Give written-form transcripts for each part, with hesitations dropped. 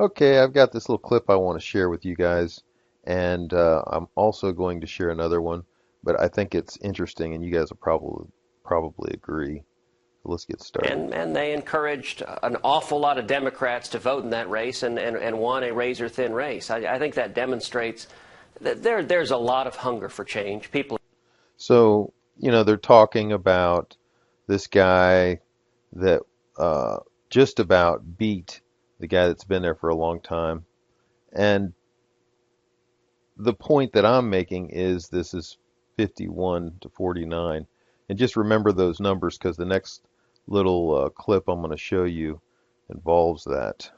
Okay, I've got this little clip I want to share with you guys, and I'm also going to share another one, but I think it's interesting, and you guys will probably agree. Let's get started. And they encouraged an awful lot of Democrats to vote in that race and won a razor-thin race. I think that demonstrates that there's a lot of hunger for change. People. So, they're talking about this guy that just about beat the guy that's been there for a long time. And the point that I'm making is this is 51 to 49. And just remember those numbers because the next little clip I'm going to show you involves that.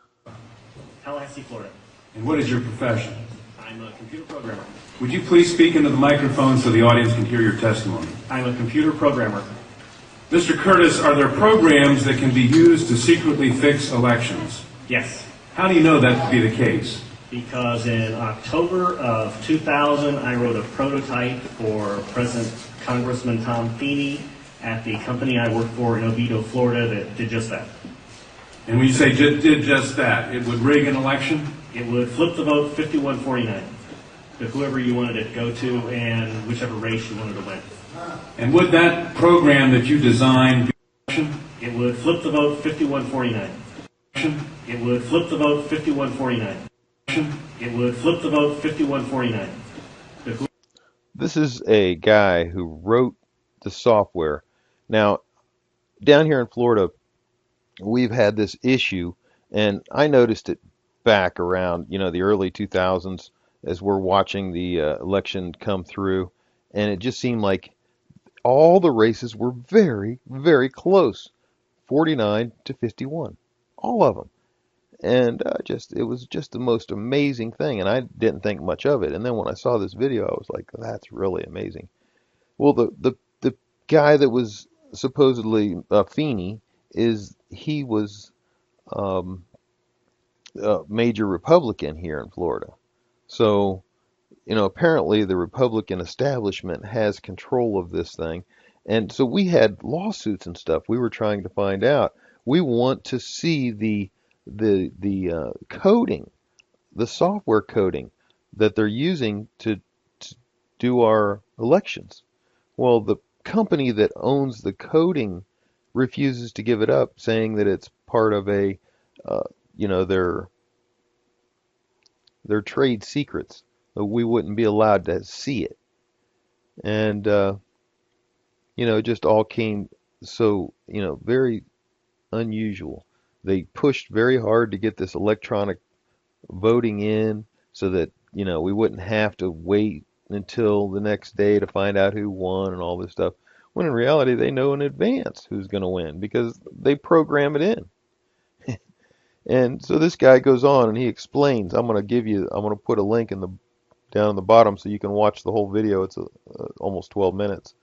Tallahassee, Florida. And what is your profession? I'm a computer programmer. Would you please speak into the microphone so the audience can hear your testimony? I'm a computer programmer. Mr. Curtis, are there programs that can be used to secretly fix elections? Yes. How do you know that to be the case? Because in October of 2000, I wrote a prototype for President Congressman Tom Feeney at the company I work for in Oviedo, Florida, that did just that. And when you say did just that, it would rig an election? It would flip the vote 51-49 to whoever you wanted it to go to and whichever race you wanted to win. And would that program that you designed be election? It would flip the vote 51-49. It would flip the vote 51-49. It would flip the vote 51-49. This is a guy who wrote the software. Now, down here in Florida, we've had this issue, and I noticed it back around, the early 2000s as we're watching the election come through, and it just seemed like all the races were very, very close, 49 to 51, all of them. And it was just the most amazing thing, and I didn't think much of it. And then when I saw this video, I was like, that's really amazing. Well, the guy that was supposedly Feeney he was a major Republican here in Florida. So, apparently the Republican establishment has control of this thing. And so we had lawsuits and stuff. We were trying to find out. We want to see the coding, the software coding that they're using to do our elections. Well, the company that owns the coding refuses to give it up, saying that it's part of their trade secrets. We wouldn't be allowed to see it. And, it just all came so, very unusual. They pushed very hard to get this electronic voting in so that, we wouldn't have to wait until the next day to find out who won and all this stuff. When in reality, they know in advance who's going to win because they program it in. And so this guy goes on and he explains. I'm going to put a link down in the bottom so you can watch the whole video. It's almost 12 minutes.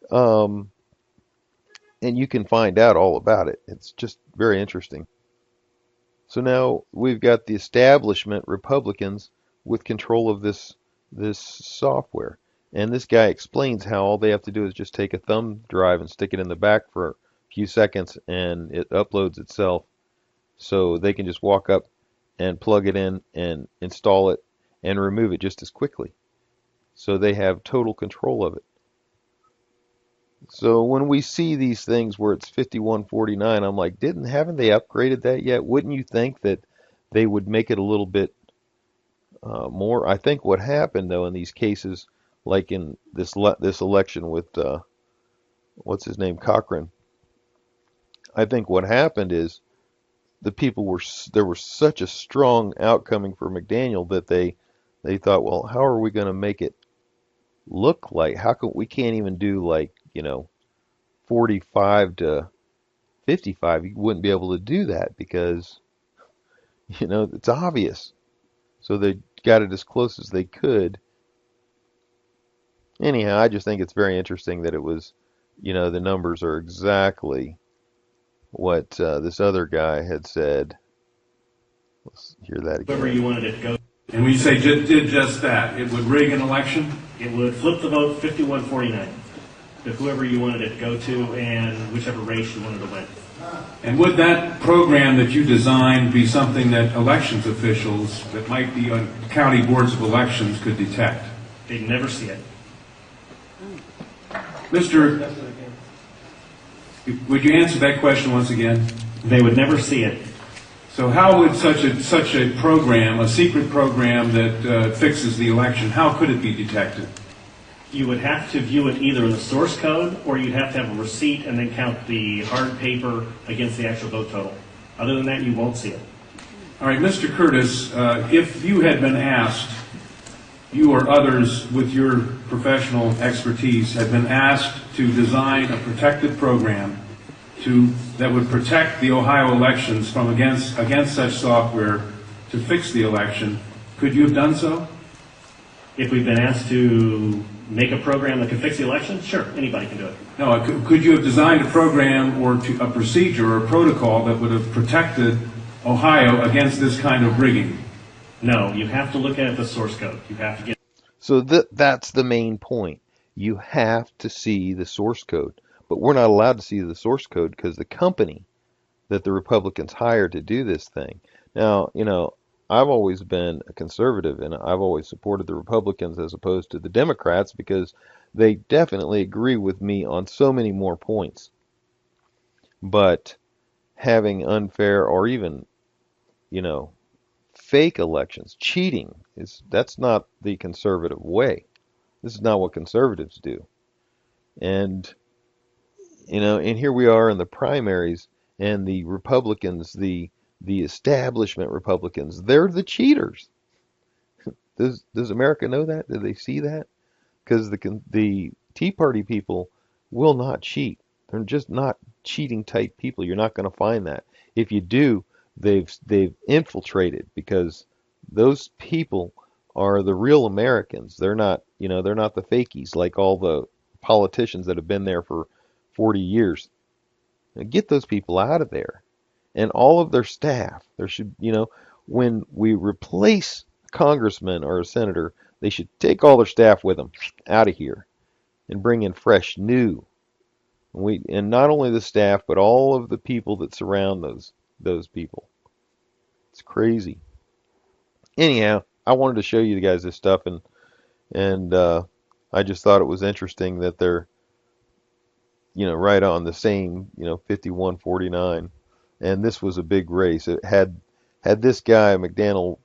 And you can find out all about it. It's just very interesting. So now we've got the establishment Republicans with control of this software. And this guy explains how all they have to do is just take a thumb drive and stick it in the back for a few seconds and it uploads itself. So they can just walk up and plug it in and install it and remove it just as quickly. So they have total control of it. So when we see these things where it's 51-49, I'm like, haven't they upgraded that yet? Wouldn't you think that they would make it a little bit more? I think what happened though in these cases, like in this election with what's his name, Cochran, I think what happened is the people there was such a strong outcoming for McDaniel that they thought, well, how are we going to make it look like? We can't even do 45 to 55. You wouldn't be able to do that because it's obvious. So they got it as close as they could. Anyhow, I just think it's very interesting that it was, the numbers are exactly what this other guy had said. Let's hear that again. Whoever you wanted it to go. And when you say did just that, it would rig an election? It would flip the vote 51-49 to whoever you wanted it to go to and whichever race you wanted to win. And would that program that you designed be something that elections officials that might be on county boards of elections could detect? They'd never see it. Mr. Would you answer that question once again? They would never see it. So how would such a program, a secret program that fixes the election, how could it be detected? You would have to view it either in the source code, or you'd have to have a receipt and then count the hard paper against the actual vote total. Other than that, you won't see it. All right, Mr. Curtis, if you had been asked, you or others with your professional expertise had been asked to design a protective program that would protect the Ohio elections from against such software to fix the election, could you have done so? If we've been asked to make a program that can fix the election, sure, anybody can do it. No, could you have designed a program or a procedure or a protocol that would have protected Ohio against this kind of rigging? No, you have to look at the source code. You have to get. So that's the main point. You have to see the source code. But we're not allowed to see the source code because the company that the Republicans hired to do this thing. Now, I've always been a conservative and I've always supported the Republicans as opposed to the Democrats because they definitely agree with me on so many more points. But having unfair or even, fake elections, cheating, that's not the conservative way. This is not what conservatives do. And and here we are in the primaries, and the Republicans, the establishment Republicans, they're the cheaters. Does America know that? Do they see that? Because the Tea Party people will not cheat. They're just not cheating type people. You're not going to find that. If you do, they've infiltrated because those people are the real Americans. They're not the fakies like all the politicians that have been there for 40 years. Now get those people out of there. And all of their staff. There should, when we replace a congressman or a senator, they should take all their staff with them out of here and bring in fresh, new. And not only the staff, but all of the people that surround those people. It's crazy. Anyhow, I wanted to show you guys this stuff, and I just thought it was interesting that they're right on the same, 51-49. And this was a big race. It had this guy McDaniel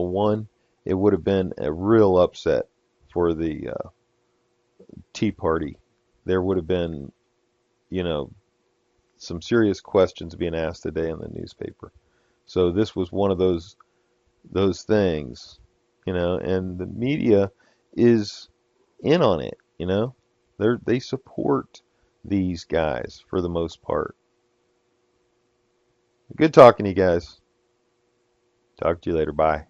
won, it would have been a real upset for the Tea Party. There would have been, some serious questions being asked today in the newspaper. So this was one of those things, and the media is in on it, they support these guys for the most part. Good talking to you guys. Talk to you later. Bye.